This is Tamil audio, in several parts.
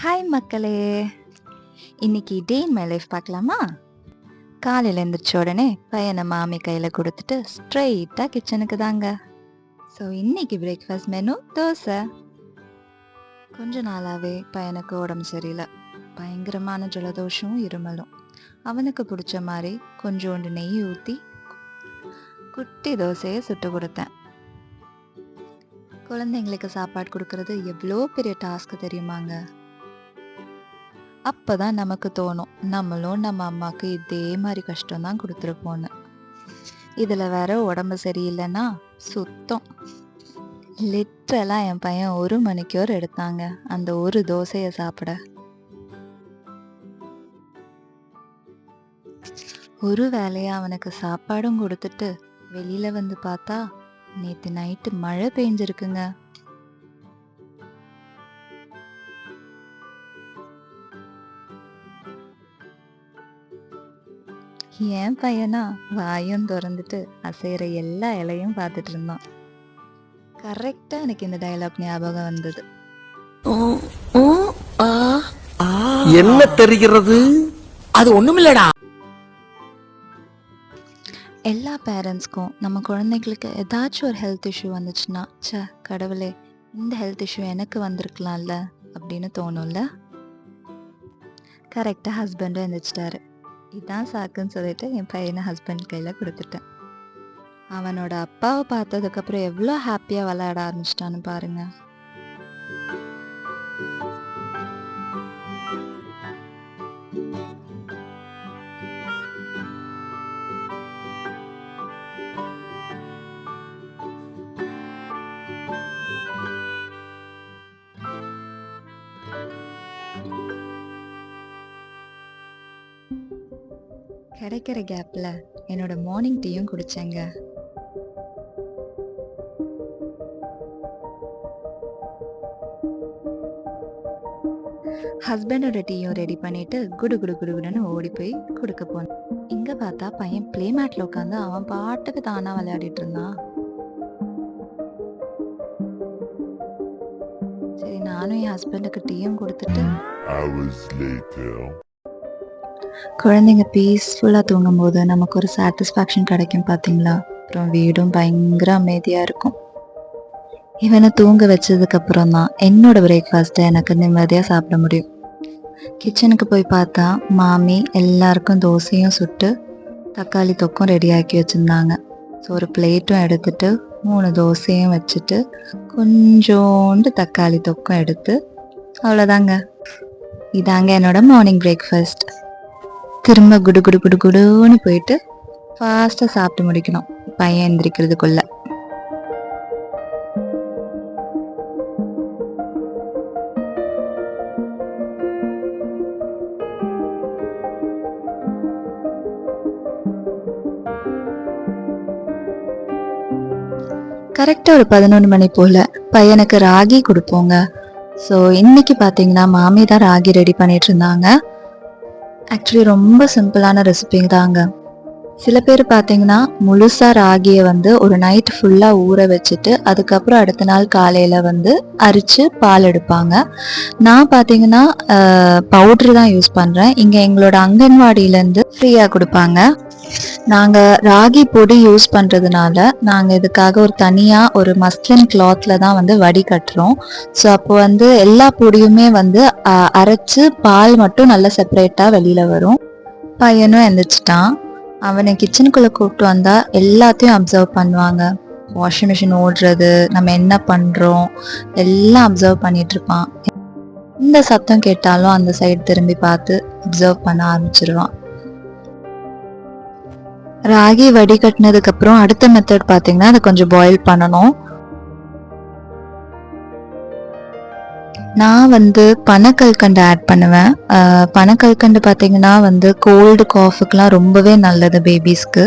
ஹாய் மக்களே! இன்னைக்கு டே இன் மை லைஃப் பார்க்கலாமா? காலையில் எழுந்திரிச்ச உடனே பையனை மாமி கையில் கொடுத்துட்டு ஸ்ட்ரைட்டாக கிச்சனுக்கு தாங்க. ஸோ இன்னைக்கு பிரேக்ஃபாஸ்ட் மெனு தோசை. கொஞ்ச நாளாகவே பையனுக்கு உடம்பு சரியில்லை. பயங்கரமான ஜலதோஷம் இருமலும். அவனுக்கு பிடிச்ச மாதிரி கொஞ்சோண்டு நெய் ஊற்றி குட்டி தோசையை சுட்டு கொடுத்தேன். குழந்தைங்களுக்கு சாப்பாடு கொடுக்கறது எவ்வளோ பெரிய டாஸ்க் தெரியுமாங்க. அப்பதான் நமக்கு தோணும், நம்மளும் நம்ம அம்மாவுக்கு இதே மாதிரி கஷ்டம்தான் கொடுத்துருப்போன்னு. இதுல வேற உடம்பு சரியில்லைன்னா சுத்தம். லிட்டரலா என் பையன் 1 மணிக்கூர் எடுத்தாங்க அந்த ஒரு தோசையை சாப்பிட. ஒரு வேலையா அவனுக்கு சாப்பாடும் கொடுத்துட்டு வெளியில வந்து பார்த்தா நேத்து நைட்டு மழை பெஞ்சிருக்குங்க. என் பையனா வாயும் திறந்துட்டு அசைகிற எல்லா இலையும் பார்த்துட்டு இருந்தான். கரெக்டா எனக்கு இந்த டயலாக் ஞாபகம் வந்தது. என்ன தெரிகிறது? அது ஒண்ணுமில்லடா. எல்லா பேரண்ட்ஸ்க்கும் நம்ம குழந்தைங்களுக்கு ஏதாச்சும் ஒரு ஹெல்த் இஷ்யூ வந்துச்சுன்னா, கடவுளே இந்த ஹெல்த் இஷ்யூ எனக்கு வந்திருக்கலாம்ல அப்படின்னு தோணும்ல. கரெக்டாக ஹஸ்பண்டும் எழுந்திரிச்சிட்டாரு. இதான் சாக்குன்னு சொல்லிட்டு என் பையனை ஹஸ்பண்ட் கையில் கொடுத்துட்டேன். அவனோட அப்பாவை பார்த்ததுக்கப்புறம் எவ்வளோ ஹாப்பியாக விளையாட ஆரம்பிச்சிட்டான்னு பாருங்க. கிடைக்கிற கேப்பில் என்னோட மார்னிங் டீயும் குடித்தேங்க. ஹஸ்பண்டோட டீயும் ரெடி பண்ணிட்டு குடு குடு குடுன்னு ஓடி போய் கொடுக்க போனேன். இங்கே பார்த்தா பையன் பிளே மேட்டில் உட்காந்து அவன் பாட்டுக்கு தானாக விளையாடிட்டு இருந்தான். சரி, நானும் என் ஹஸ்பண்டுக்கு டீயும் கொடுத்துட்டு குழந்தைங்க பீஸ்ஃபுல்லாக தூங்கும்போது நமக்கு ஒரு சாட்டிஸ்ஃபேக்ஷன் கிடைக்கும் பார்த்தீங்களா. அப்புறம் வீடும் பயங்கர அமைதியாக இருக்கும். இவனை தூங்க வச்சதுக்கப்புறம் தான் என்னோட பிரேக்ஃபாஸ்ட்டை எனக்கு நிம்மதியாக சாப்பிட முடியும். கிச்சனுக்கு போய் பார்த்தா மாமி எல்லாருக்கும் தோசையும் சுட்டு தக்காளி தொக்கும் ரெடியாக்கி வச்சுருந்தாங்க. ஸோ ஒரு பிளேட்டும் எடுத்துட்டு 3 தோசையும் வச்சுட்டு கொஞ்சோண்டு தக்காளி தொக்கும் எடுத்து அவ்வளோதாங்க. இதாங்க என்னோட மார்னிங் பிரேக்ஃபாஸ்ட். திரும்ப குடு குடு குடு குடுன்னு போயிட்டு ஃபாஸ்ட்டாக சாப்பிட்டு முடிக்கணும் பையன் எந்திரிக்கிறதுக்குள்ள. கரெக்டாக ஒரு 11 மணி போல் பையனுக்கு ராகி கொடுப்போங்க. ஸோ இன்னைக்கு பார்த்தீங்கன்னா மாமி தான் ராகி ரெடி பண்ணிட்டு இருந்தாங்க. ஆக்சுவலி ரொம்ப சிம்பிளான ரெசிபி தாங்க. சில பேர் பார்த்தீங்கன்னா முழுசாக ராகியை ஒரு நைட் ஃபுல்லாக ஊற வச்சுட்டு அதுக்கப்புறம் அடுத்த நாள் காலையில் அரித்து பால் எடுப்பாங்க. நான் பார்த்தீங்கன்னா பவுட்ரு தான் யூஸ் பண்ணுறேன். இங்கே எங்களோட அங்கன்வாடியிலேருந்து ஃப்ரீயாக கொடுப்பாங்க. நாங்கள் ராகி பொடி யூஸ் பண்ணுறதுனால நாங்கள் இதுக்காக ஒரு தனியாக ஒரு மஸ்லின் கிளாத்தில் தான் வடிகட்டுறோம். ஸோ அப்போ எல்லா பொடியுமே அரைச்சு பால் மட்டும் நல்லா செப்பரேட்டாக வெளியில் வரும். பையனும் எந்திரிச்சிட்டான். அவனை கிச்சனுக்குள்ளே கூப்பிட்டு வந்தால் எல்லாத்தையும் அப்சர்வ் பண்ணுவாங்க. வாஷிங் மிஷின் ஓடுறது, நம்ம என்ன பண்ணுறோம் எல்லாம் அப்சர்வ் பண்ணிட்டு இருப்பான். இந்த சத்தம் கேட்டாலும் அந்த சைடு திரும்பி பார்த்து அப்சர்வ் பண்ண ஆரம்பிச்சிருவான். ராகி வடிகட்டினதுக்கு அப்புறம் அடுத்த மெத்தட் பார்த்தீங்கன்னா அதை கொஞ்சம் பாயில் பண்ணணும். நான் பனக்கல்கண்டு ஆட் பண்ணுவேன். பனக்கல்கண்டு பார்த்தீங்கன்னா கோல்டு காஃபுக்கெலாம் ரொம்பவே நல்லது பேபிஸ்க்கு.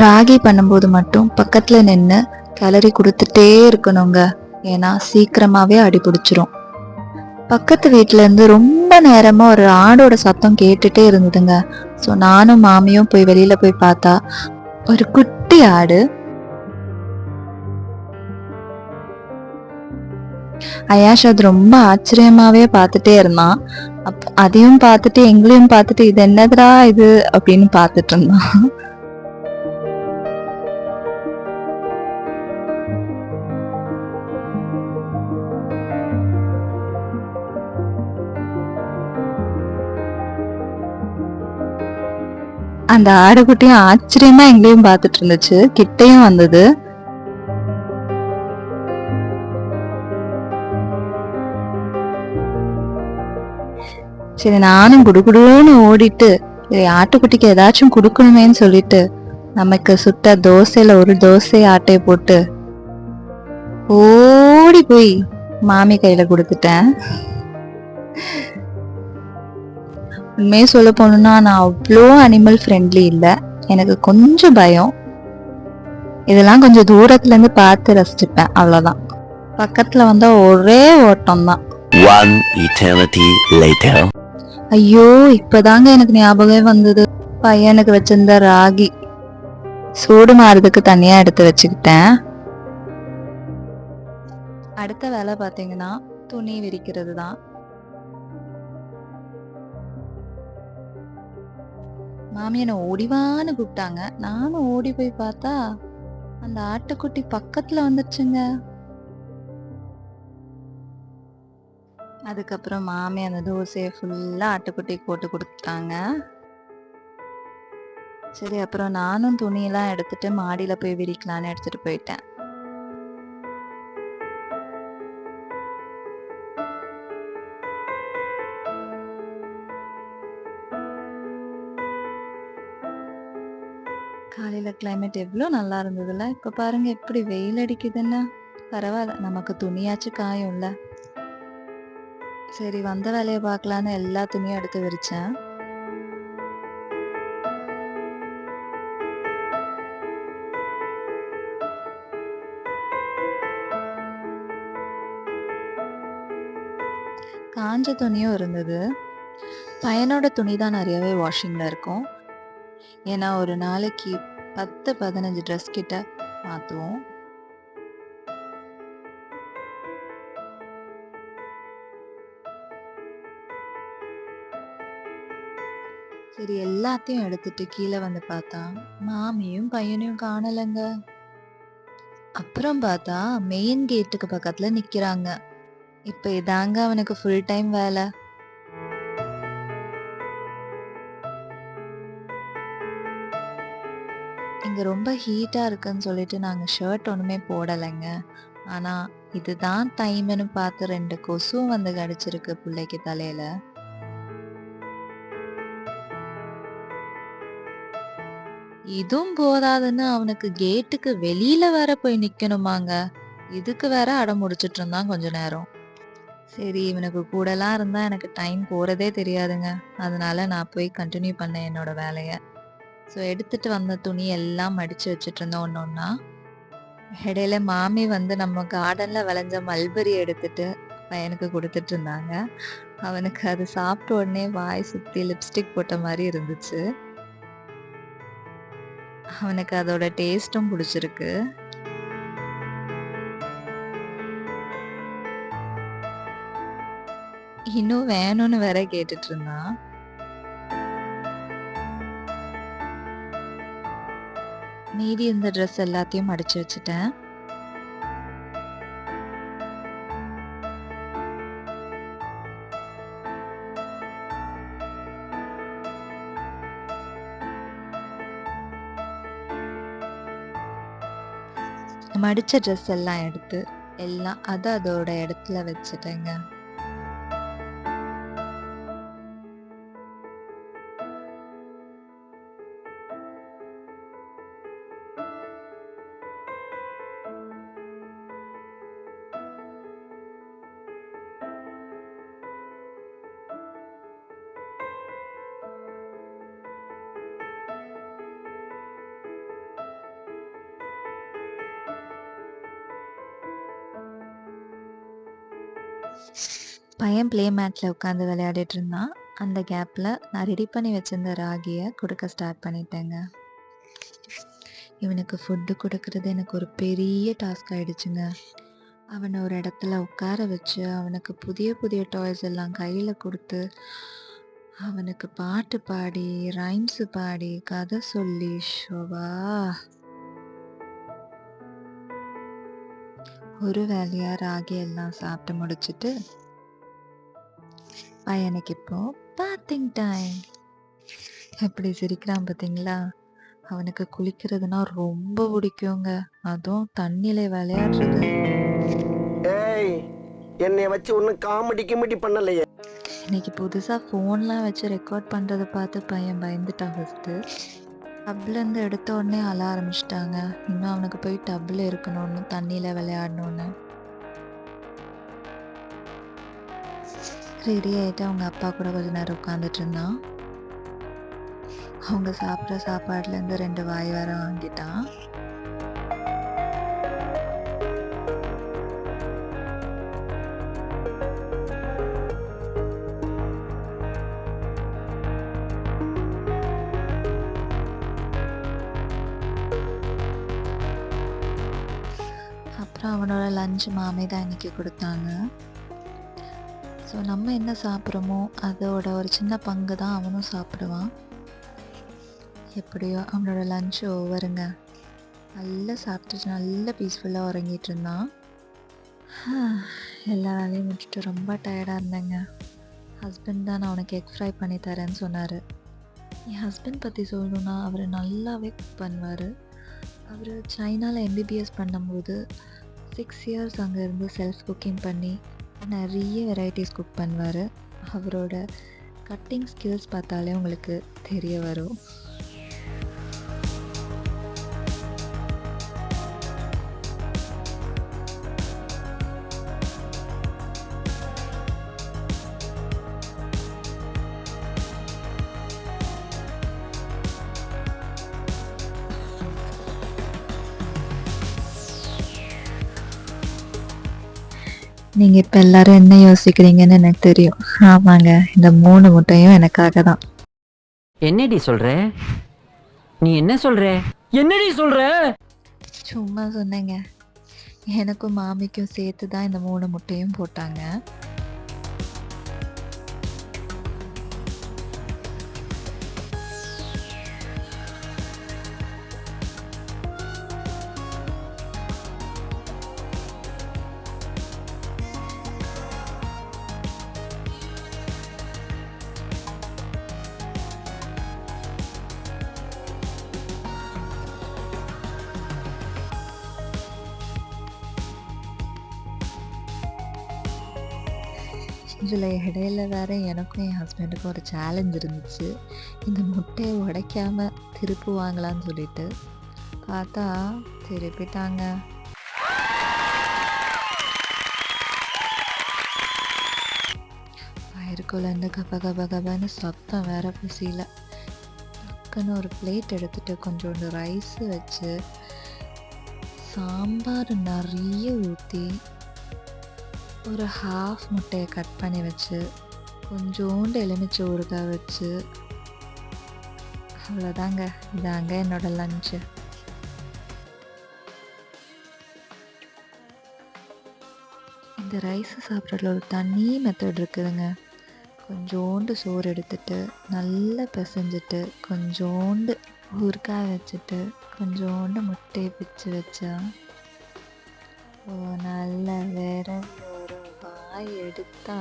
ராகி பண்ணும்போது மட்டும் பக்கத்தில் நின்று கிளறி கொடுத்துட்டே இருக்கணுங்க. ஏன்னா சீக்கிரமாகவே அடி பிடிச்சிரும். பக்கத்து வீட்ல இருந்து ரொம்ப நேரமா ஒரு ஆடோட சத்தம் கேட்டுட்டே இருந்ததுங்க. ஸோ நானும் மாமியும் போய் வெளியில போய் பார்த்தா ஒரு குட்டி ஆடு. அயாஷ் அது ரொம்ப ஆச்சரியமாவே பார்த்துட்டே இருந்தான். அதையும் பார்த்துட்டு எங்களையும் பார்த்துட்டு இது என்னதுடா இது அப்படின்னு பார்த்துட்டு இருந்தான். அந்த ஆடுகுட்டியும் ஆச்சரியமா எங்களையும் பார்த்துட்டு இருந்துச்சு. கிட்டையும் வந்தது. சரி நானும் குடுகுடுன்னு ஓடிட்டு சரி ஆட்டுக்குட்டிக்கு ஏதாச்சும் கொடுக்கணுமேன்னு சொல்லிட்டு நமக்கு சுட்ட தோசையில ஒரு தோசை ஆட்டைய போட்டு ஓடி போய் மாமி கையில கொடுத்துட்டேன். உண்மையே சொல்ல போனோம்னா நான் அவ்வளோ அனிமல் ஃப்ரெண்ட்லி இல்லை. எனக்கு கொஞ்சம் பயம். இதெல்லாம் கொஞ்சம் தூரத்துல இருந்து பார்த்து ரசிச்சுப்பேன், அவ்வளவுதான். பக்கத்துல வந்தா ஒரே ஓட்டம் தான். One eternity later. ஐயோ இப்பதாங்க எனக்கு ஞாபகம் வந்தது. பையனுக்கு வச்சிருந்த ராகி சூடு மாறதுக்கு தனியா எடுத்து வச்சுக்கிட்டேன். அடுத்த வேலை பாத்தீங்கன்னா துணி விரிக்கிறது தான். மாமி என்ன ஓடிவான்னு கூப்பிட்டாங்க. நானும் ஓடி போய் பார்த்தா அந்த ஆட்டுக்குட்டி பக்கத்துல வந்துருச்சுங்க. அதுக்கப்புறம் மாமி அந்த தோசையை ஃபுல்லா ஆட்டுக்குட்டிக்கு போட்டு கொடுத்துட்டாங்க. சரி அப்புறம் நானும் துணியெல்லாம் எடுத்துட்டு மாடியில போய் விரிக்கலான்னு எடுத்துட்டு போயிட்டேன். காலையில கிளைமேட் எவ்வளோ நல்லா இருந்ததுல. இப்ப பாருங்க எப்படி வெயில் அடிக்குதுன்னு. பரவாயில்ல, நமக்கு துணியாச்சும் காயும்ல. சரி வந்த வேலையை பார்க்கலான்னு எல்லா துணியும் எடுத்து விரிச்சேன். காஞ்ச துணியும் இருந்தது. பையனோட துணி தான் நிறையவே வாஷிங்ல இருக்கும். ஏன்னா ஒரு நாளைக்கு 10-15 ட்ரெஸ் கிட்ட மாத்துவோம். சரி எல்லாத்தையும் எடுத்துட்டு கீழே வந்து பார்த்தா மாமியும் பையனையும் காணலங்க. அப்புறம் பார்த்தா மெயின் கேட்டுக்கு பக்கத்துல நிக்கிறாங்க. இப்ப இதாங்க அவனுக்கு ஃபுல் டைம் வேலை. இங்க ரொம்ப ஹீட்டா இருக்குன்னு சொல்லிட்டு நாங்க ஷர்ட் ஒண்ணுமே போடலைங்க. ஆனா இதுதான் டைம்னு பார்த்து 2 கொசுவும் வந்து கடிச்சிருக்கு பிள்ளைக்கு தலையில. இதுவும் போதாதுன்னு அவனுக்கு கேட்டுக்கு வெளியில வேற போய் நிக்கணுமாங்க. இதுக்கு வேற அடம் முடிச்சிட்டு இருந்தான் கொஞ்ச நேரம். சரி இவனுக்கு கூடலாம் இருந்தா எனக்கு டைம் போறதே தெரியாதுங்க. அதனால நான் போய் கண்டினியூ பண்ணேன் என்னோட வேலைய. ஸோ எடுத்துட்டு வந்த துணி எல்லாம் மடிச்சு வச்சுட்டு இருந்தேன் ஒன்று ஒன்றா. இடையில மாமி வந்து நம்ம கார்டன்ல விளைஞ்ச மல்பெரி எடுத்துட்டு பையனுக்கு கொடுத்துட்டு இருந்தாங்க. அவனுக்கு அது சாப்பிட்ட உடனே வாய் சுத்தி லிப்ஸ்டிக் போட்ட மாதிரி இருந்துச்சு. அவனுக்கு அதோட டேஸ்டும் பிடிச்சிருக்கு. இன்னும் வேணும்னு வேற கேட்டுட்டு இருந்தான். மீதி இந்த ட்ரெஸ் எல்லாத்தையும் மடிச்சு வச்சுட்டேன். மடிச்ச ட்ரெஸ் எல்லாம் எடுத்து எல்லாம் அதோட இடத்துல வச்சுட்டேங்க. பையன் ப்ளே மேட்டில் உட்காந்து விளையாடிட்டு இருந்தான். அந்த கேப்பில் நான் ரெடி பண்ணி வச்சிருந்த ராகியை கொடுக்க ஸ்டார்ட் பண்ணிட்டேங்க. இவனுக்கு ஃபுட்டு கொடுக்கறது எனக்கு ஒரு பெரிய டாஸ்க் ஆயிடுச்சுங்க. அவனை ஒரு இடத்துல உட்கார வச்சு அவனுக்கு புதிய புதிய டாய்ஸ் எல்லாம் கையில் கொடுத்து அவனுக்கு பாட்டு பாடி ரைம்ஸு பாடி கதை சொல்லி ஷோவா ஒரு வேலையா ராகி எல்லாம் சாப்பிட்டு முடிச்சுட்டு பையனுக்கு இப்போ பாத்திங் டைம். எப்படி சிரிக்கிறான் பார்த்தீங்களா? அவனுக்கு குளிக்கிறதுனா ரொம்ப பிடிக்குங்க. அதுவும் தண்ணியில விளையாடுறது. ஏய், என்னை வச்சு ஒன்றும் காமெடி கிமெடி பண்ணலையே. இன்னைக்கு புதுசாக ஃபோன்லாம் வச்சு ரெக்கார்ட் பண்ணுறதை பார்த்து பையன் பயந்துட்டான். ஃபஸ்ட்டு டப்லேருந்து எடுத்த உடனே அழ ஆரம்பிச்சிட்டாங்க. இன்னும் அவனுக்கு போய் டப்பில் இருக்கணும்னு தண்ணியில் விளையாடணுன்னு. ரெடி ஆகிட்டு அவங்க அப்பா கூட கொஞ்ச நேரம் உட்காந்துட்டு இருந்தான். அவங்க சாப்பிட்ற சாப்பாடுலேருந்து 2 வாய் வேற வாங்கிட்டான். அப்புறம் அவனோட லஞ்ச் மாமி தான் இன்னைக்கு கொடுத்தாங்க. ஸோ நம்ம என்ன சாப்பிட்றோமோ அதோட ஒரு சின்ன பங்கு தான் அவனும் சாப்பிடுவான். எப்படியோ அவனோட லஞ்ச் ஓவருங்க. நல்லா சாப்பிட்டுட்டு நல்லா பீஸ்ஃபுல்லாக உறங்கிட்டு இருந்தான். எல்லா வேலையும் முடிச்சுட்டு ரொம்ப டயர்டாக இருந்தேங்க. ஹஸ்பண்ட் தான் நான் உனக்கு எக் ஃப்ரை பண்ணி தரேன்னு சொன்னார். என் ஹஸ்பண்ட் பற்றி சொல்லணுன்னா அவர் நல்லாவே குக் பண்ணுவார். அவர் சைனாவில் எம்பிபிஎஸ் பண்ணும்போது 6 இயர்ஸ் அங்கே இருந்து செல்ஃப் குக்கிங் பண்ணி நிறைய வெரைட்டிஸ் குக் பண்ணுவார். அவரோட கட்டிங் ஸ்கில்ஸ் பார்த்தாலே உங்களுக்கு தெரிய வரும். நீங்கள் இப்போ எல்லாரும் என்ன யோசிக்கிறீங்கன்னு எனக்கு தெரியும். ஆமாங்க, இந்த 3 முட்டையும் எனக்காக தான். என்னடி சொல்ற? நீ என்ன சொல்ற? என்னடி சொல்ற? சும்மா சொன்னேங்க. எனக்கும் மாமிக்கும் சேர்த்து தான் இந்த 3 முட்டையும் போட்டாங்க. இதில் இடையில வேற எனக்கும் என் ஹஸ்பண்டுக்கும் ஒரு சேலஞ்ச் இருந்துச்சு. இந்த முட்டையை உடைக்காம திருப்புவாங்களான்னு சொல்லிட்டு பார்த்தா திருப்பிட்டாங்க. வயிறுக்குள்ளேருந்து கப கப கபன்னு சத்தம் வேற பசியில டக்குன்னு ஒரு பிளேட் எடுத்துட்டு கொஞ்சோண்டு ரைஸ் வச்சு சாம்பார் நிறைய ஊற்றி ஒரு ஹாஃப் முட்டையை கட் பண்ணி வச்சு கொஞ்சோண்டு எலுமிச்சை ஊறுகாய் வச்சு அவ்வளோதாங்க. இதாங்க என்னோட லஞ்சு. இந்த ரைஸ் சாப்பிட்றதுல ஒரு தனி மெத்தட் இருக்குதுங்க. கொஞ்சோண்டு சோறு எடுத்துட்டு நல்லா பிசைஞ்சிட்டு கொஞ்சோண்டு ஊறுகாய் வச்சுட்டு கொஞ்சோண்டு முட்டையை பிச்சு வச்சா நல்ல விரவி ஒரு வாய் எடுத்தா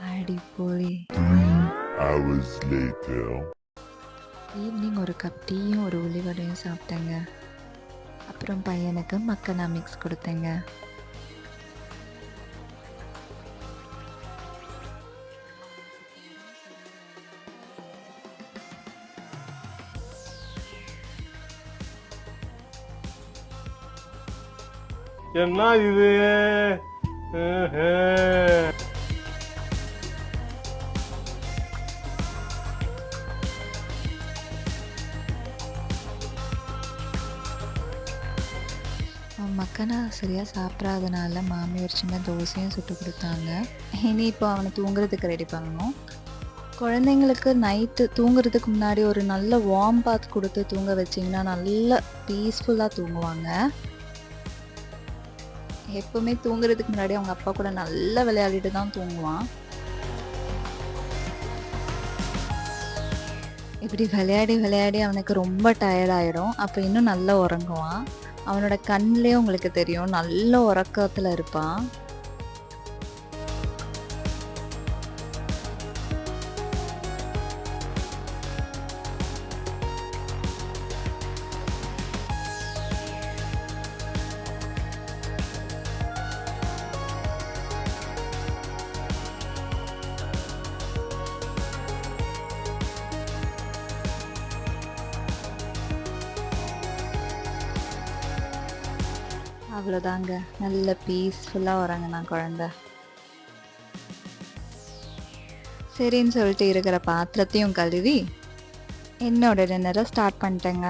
அடிப்பொலி. ஈவினிங் ஒரு கப் டீயும் ஒரு உள்ளிவடையும் சாப்பிட்டேங்க. அப்புறம் பையனுக்கு மக்கனா மிக்ஸ் கொடுத்தேங்க. என்ன இது? மக்கனா சரியாக சாப்பிடாதனால மாமி ஒரு சின்ன தோசையும் சுட்டு கொடுத்தாங்க. இனி இப்போ அவனை தூங்குறதுக்கு ரெடி பண்ணணும். குழந்தைங்களுக்கு நைட்டு தூங்குறதுக்கு முன்னாடி ஒரு நல்ல வார்ம் பாத் கொடுத்து தூங்க வச்சிங்கன்னா நல்ல பீஸ்ஃபுல்லாக தூங்குவாங்க. எப்பவுமே தூங்குறதுக்கு முன்னாடி அவங்க அப்பா கூட நல்லா விளையாடிட்டு தான் தூங்குவான். இப்படி விளையாடி விளையாடி அவனுக்கு ரொம்ப டயர்ட் ஆயிடும். அப்போ இன்னும் நல்லா உறங்குவான். அவனோட கண்ணிலே உங்களுக்கு தெரியும், நல்ல உறக்கத்தில் இருப்பான். அவ்வளோதாங்க, நல்ல பீஸ்ஃபுல்லாக உறங்கினான் குழந்த. சரின்னு சொல்லிட்டு இருக்கிற பாத்திரத்தையும் கழுவி என்னோட டின்னரை ஸ்டார்ட் பண்ணிட்டேங்க.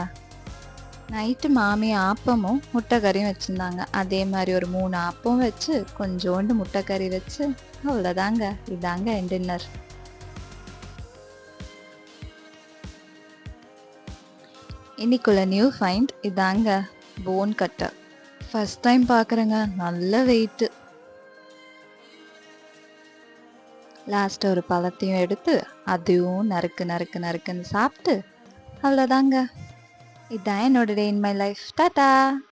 நைட்டு மாமி ஆப்பமும் முட்டைக்கறியும் வச்சுருந்தாங்க. அதே மாதிரி ஒரு 3 ஆப்பம் வச்சு கொஞ்சோண்டு முட்டைக்கறி வச்சு அவ்வளோதாங்க. இதாங்க என் டின்னர். இன்னைக்குள்ள நியூ ஃபைண்ட் இதாங்க, போன் கட்டர். ஃபர்ஸ்ட் டைம் பார்க்குறேங்க, நல்ல வெயிட்டு. லாஸ்ட் ஒரு பழத்தையும் எடுத்து அதையும் நறுக்கு நறுக்கு நறுக்குன்னு சாப்பிட்டு அவ்வளோதாங்க. இதான் என்னோட டே இன் மை லைஃப். டாடா.